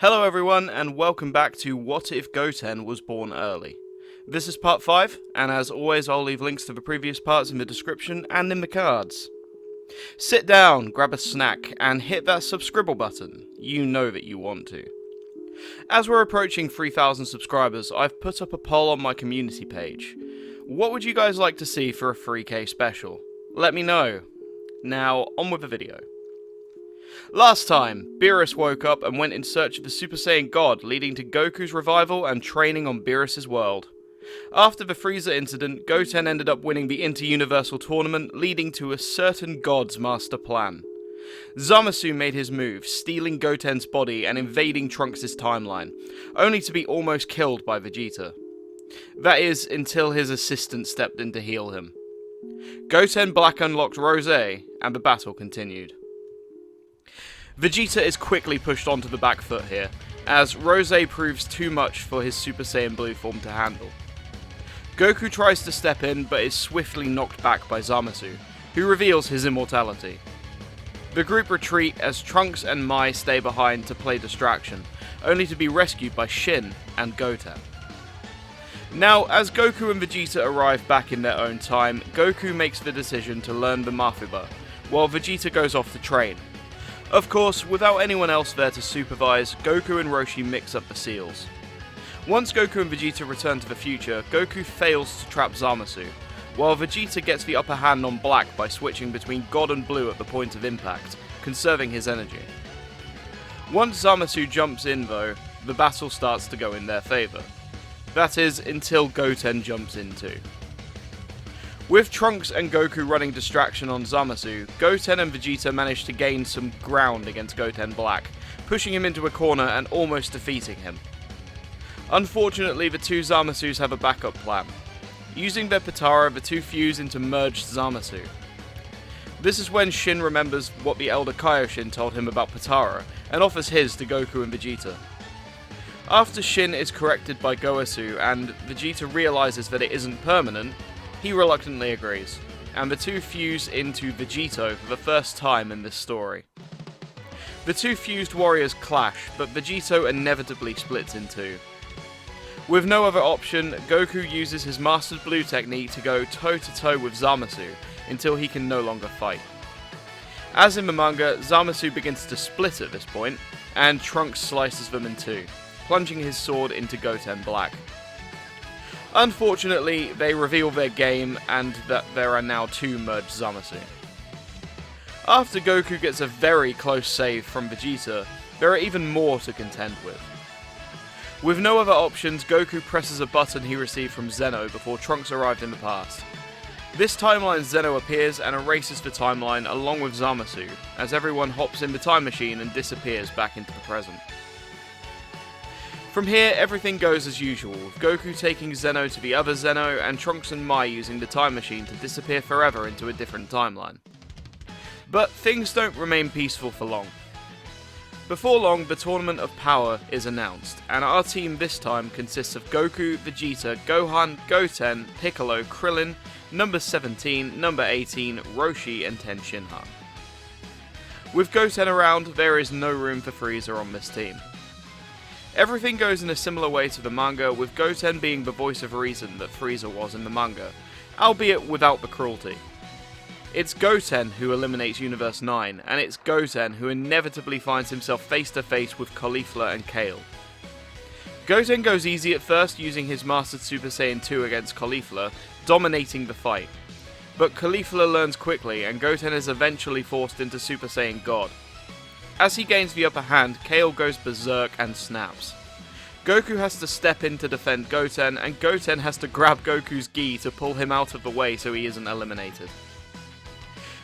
Hello everyone, and welcome back to What If Goten Was Born Early. This is part 5, and as always I'll leave links to the previous parts in the description and in the cards. Sit down, grab a snack, and hit that subscribe button. You know that you want to. As we're approaching 3,000 subscribers, I've put up a poll on my community page. What would you guys like to see for a 3K special? Let me know. Now, on with the video. Last time, Beerus woke up and went in search of the Super Saiyan God, leading to Goku's revival and training on Beerus' world. After the Frieza incident, Goten ended up winning the Inter-Universal Tournament, leading to a certain God's master plan. Zamasu made his move, stealing Goten's body and invading Trunks' timeline, only to be almost killed by Vegeta. That is, until his assistant stepped in to heal him. Goten Black unlocked Rose, and the battle continued. Vegeta is quickly pushed onto the back foot here, as Rose proves too much for his Super Saiyan Blue form to handle. Goku tries to step in, but is swiftly knocked back by Zamasu, who reveals his immortality. The group retreat as Trunks and Mai stay behind to play distraction, only to be rescued by Shin and Goten. Now, as Goku and Vegeta arrive back in their own time, Goku makes the decision to learn the Mafuba, while Vegeta goes off to train. Of course, without anyone else there to supervise, Goku and Roshi mix up the seals. Once Goku and Vegeta return to the future, Goku fails to trap Zamasu, while Vegeta gets the upper hand on Black by switching between God and Blue at the point of impact, conserving his energy. Once Zamasu jumps in though, the battle starts to go in their favour. That is, until Goten jumps in too. With Trunks and Goku running distraction on Zamasu, Goten and Vegeta manage to gain some ground against Goten Black, pushing him into a corner and almost defeating him. Unfortunately, the two Zamasus have a backup plan. Using their Potara, the two fuse into merged Zamasu. This is when Shin remembers what the Elder Kaioshin told him about Potara, and offers his to Goku and Vegeta. After Shin is corrected by Goasu and Vegeta realizes that it isn't permanent, he reluctantly agrees, and the two fuse into Vegito for the first time in this story. The two fused warriors clash, but Vegito inevitably splits in two. With no other option, Goku uses his Mastered Blue technique to go toe-to-toe with Zamasu, until he can no longer fight. As in the manga, Zamasu begins to split at this point, and Trunks slices them in two, plunging his sword into Goten Black. Unfortunately, they reveal their game and that there are now two merged Zamasu. After Goku gets a very close save from Vegeta, there are even more to contend with. With no other options, Goku presses a button he received from Zeno before Trunks arrived in the past. This timeline Zeno appears and erases the timeline along with Zamasu, as everyone hops in the time machine and disappears back into the present. From here, everything goes as usual, with Goku taking Zeno to the other Zeno, and Trunks and Mai using the time machine to disappear forever into a different timeline. But things don't remain peaceful for long. Before long, the Tournament of Power is announced, and our team this time consists of Goku, Vegeta, Gohan, Goten, Piccolo, Krillin, number 17, number 18, Roshi, and Ten Shinhan. With Goten around, there is no room for Frieza on this team. Everything goes in a similar way to the manga, with Goten being the voice of reason that Frieza was in the manga, albeit without the cruelty. It's Goten who eliminates Universe 9, and it's Goten who inevitably finds himself face to face with Caulifla and Kale. Goten goes easy at first, using his Mastered Super Saiyan 2 against Caulifla, dominating the fight. But Caulifla learns quickly, and Goten is eventually forced into Super Saiyan God. As he gains the upper hand, Kale goes berserk and snaps. Goku has to step in to defend Goten, and Goten has to grab Goku's gi to pull him out of the way so he isn't eliminated.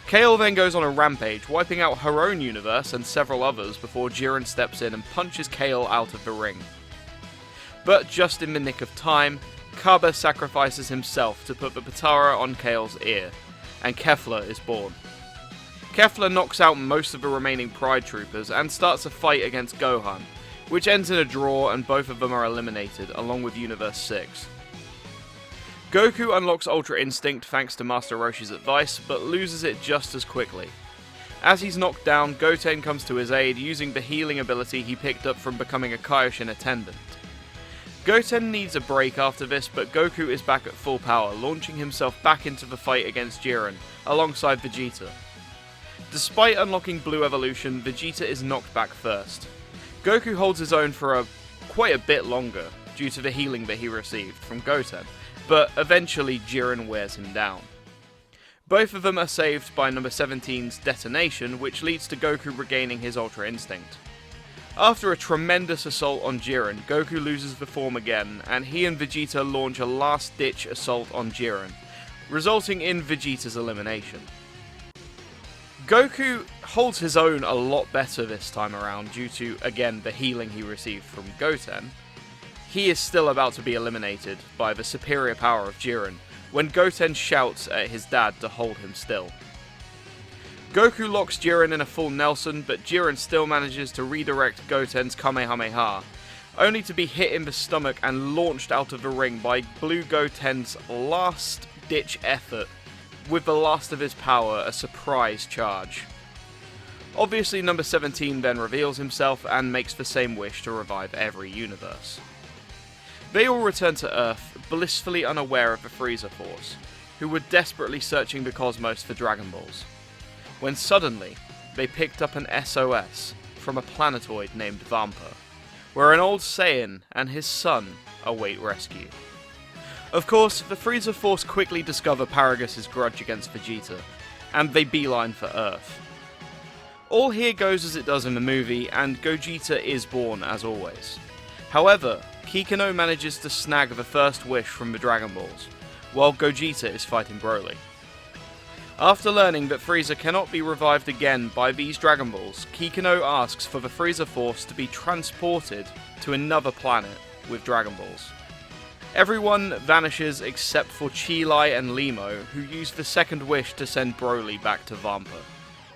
Kale then goes on a rampage, wiping out her own universe and several others before Jiren steps in and punches Kale out of the ring. But just in the nick of time, Kaba sacrifices himself to put the Potara on Kale's ear, and Kefla is born. Kefla knocks out most of the remaining Pride Troopers and starts a fight against Gohan, which ends in a draw and both of them are eliminated, along with Universe 6. Goku unlocks Ultra Instinct thanks to Master Roshi's advice, but loses it just as quickly. As he's knocked down, Goten comes to his aid using the healing ability he picked up from becoming a Kaioshin attendant. Goten needs a break after this, but Goku is back at full power, launching himself back into the fight against Jiren, alongside Vegeta. Despite unlocking Blue Evolution, Vegeta is knocked back first. Goku holds his own for quite a bit longer, due to the healing that he received from Goten, but eventually Jiren wears him down. Both of them are saved by number 17's detonation, which leads to Goku regaining his Ultra Instinct. After a tremendous assault on Jiren, Goku loses the form again, and he and Vegeta launch a last-ditch assault on Jiren, resulting in Vegeta's elimination. Goku holds his own a lot better this time around due to, again, the healing he received from Goten. He is still about to be eliminated by the superior power of Jiren, when Goten shouts at his dad to hold him still. Goku locks Jiren in a full Nelson, but Jiren still manages to redirect Goten's Kamehameha, only to be hit in the stomach and launched out of the ring by Blue Goten's last-ditch effort, with the last of his power, a surprise charge. Obviously, number 17 then reveals himself and makes the same wish to revive every universe. They all return to Earth, blissfully unaware of the Frieza Force, who were desperately searching the cosmos for Dragon Balls, when suddenly they picked up an SOS from a planetoid named Vampa, where an old Saiyan and his son await rescue. Of course, the Frieza Force quickly discover Paragus' grudge against Vegeta, and they beeline for Earth. All here goes as it does in the movie, and Gogeta is born as always. However, Kikano manages to snag the first wish from the Dragon Balls, while Gogeta is fighting Broly. After learning that Frieza cannot be revived again by these Dragon Balls, Kikano asks for the Frieza Force to be transported to another planet with Dragon Balls. Everyone vanishes except for Chi-Lai and Limo, who use the second wish to send Broly back to Vampa,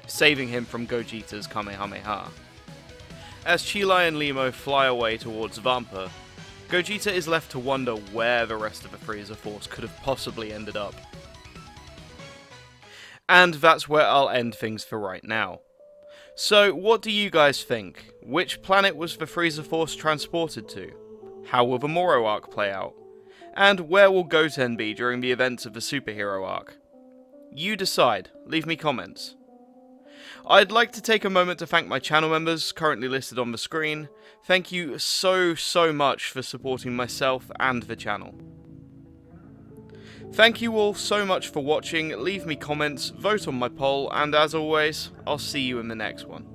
saving him from Gogeta's Kamehameha. As Chi-Lai and Limo fly away towards Vampa, Gogeta is left to wonder where the rest of the Frieza Force could have possibly ended up. And that's where I'll end things for right now. So, what do you guys think? Which planet was the Frieza Force transported to? How will the Moro arc play out? And where will Goten be during the events of the superhero arc? You decide, leave me comments. I'd like to take a moment to thank my channel members, currently listed on the screen. Thank you so much for supporting myself and the channel. Thank you all so much for watching, leave me comments, vote on my poll, and as always, I'll see you in the next one.